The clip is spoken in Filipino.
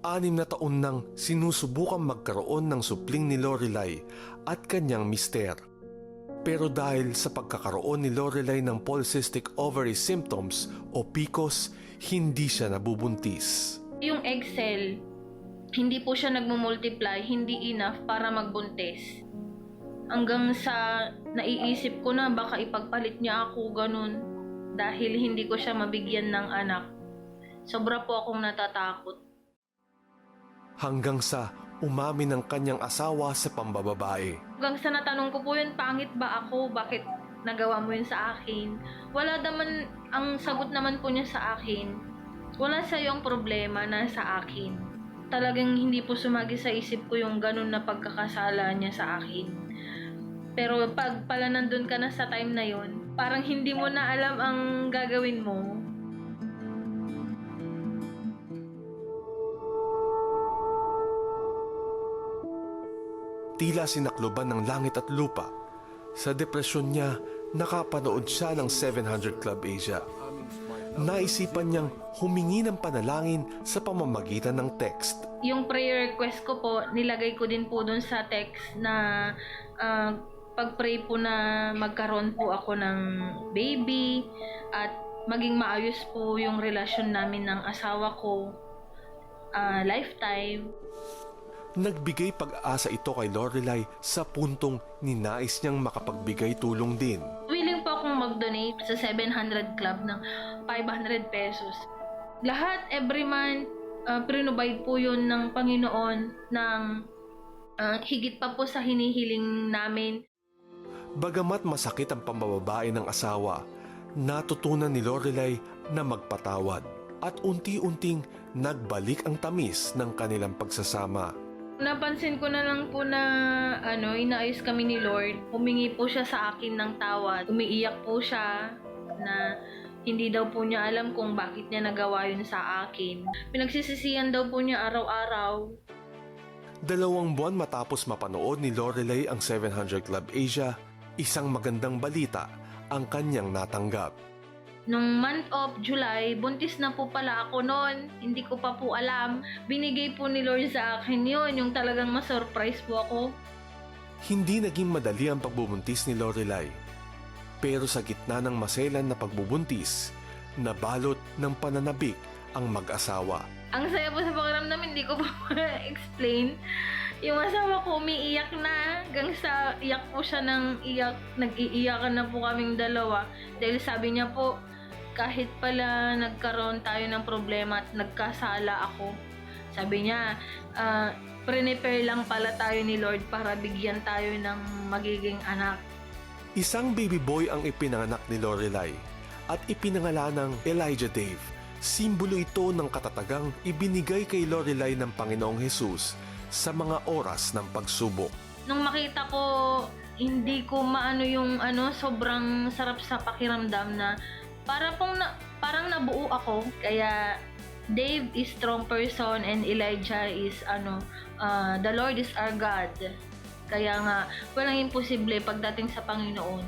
6 na taon nang sinusubukang magkaroon ng supling ni Lorelai at kanyang mister. Pero dahil sa pagkakaroon ni Lorelai ng polycystic ovary symptoms o PCOS, hindi siya nabubuntis. Yung egg cell, hindi po siya nagmumultiply, hindi enough para magbuntis. Hanggang sa naiisip ko na baka ipagpalit niya ako, ganun. Dahil hindi ko siya mabigyan ng anak. Sobra po akong natatakot. Hanggang sa umamin ng kanyang asawa sa pambababae. Hanggang sa natanong ko po yun, pangit ba ako? Bakit nagawa mo yun sa akin? Wala naman, ang sagot naman po niya sa akin, wala sa iyong problema na sa akin. Talagang hindi po sumagi sa isip ko yung ganun na pagkakasala niya sa akin. Pero pag pala nandun ka na sa time na yun, parang hindi mo na alam ang gagawin mo. Tila sinakloban ng langit at lupa. Sa depresyon niya, nakapanood siya ng 700 Club Asia. Naisipan niyang humingi ng panalangin sa pamamagitan ng text. Yung prayer request ko po, nilagay ko din po dun sa text na pag-pray po na magkaroon po ako ng baby at maging maayos po yung relasyon namin ng asawa ko, lifetime. Nagbigay pag-asa ito kay Lorelai sa puntong ninais niyang makapagbigay tulong din. Willing po akong mag-donate sa 700 Club ng 500 pesos. Lahat, every month, prinobide po yun ng Panginoon ng higit pa po sa hinihiling namin. Bagamat masakit ang pambababae ng asawa, natutunan ni Lorelai na magpatawad at unti-unting nagbalik ang tamis ng kanilang pagsasama. Napansin ko na lang po na inaayos kami ni Lord. Humingi po siya sa akin ng tawad. Umiiyak po siya na hindi daw po niya alam kung bakit niya nagawa yun sa akin. Pinagsisisihan daw po niya araw-araw. 2 buwan matapos mapanood ni Lorelai ang 700 Club Asia, isang magandang balita ang kanyang natanggap. Nung month of July, buntis na po pala ako noon. Hindi ko pa po alam. Binigay po ni Lord sa akin yun, yung talagang ma-surprise po ako. Hindi naging madali ang pagbubuntis ni Lorelai. Pero sa gitna ng maselan na pagbubuntis, nabalot ng pananabik ang mag-asawa. Ang saya po sa pakiramdam, hindi ko po explain. Yung asawa ko umiiyak na, hanggang sa iyak po siya ng iyak. Nag-iiyakan na po kaming dalawa. Dahil sabi niya po, kahit pala nagkaroon tayo ng problema at nagkasala ako, sabi niya, prepare lang pala tayo ni Lord para bigyan tayo ng magiging anak. Isang baby boy ang ipinanganak ni Lorelai at ipinangalan ng Elijah Dave. Simbolo ito ng katatagang ibinigay kay Lorelai ng Panginoong Hesus sa mga oras ng pagsubok. Nung makita ko, hindi ko maano yung sobrang sarap sa pakiramdam na parang nabuo ako. Kaya Dave is strong person and Elijah is the Lord is our God. Kaya nga, walang imposible pagdating sa Panginoon.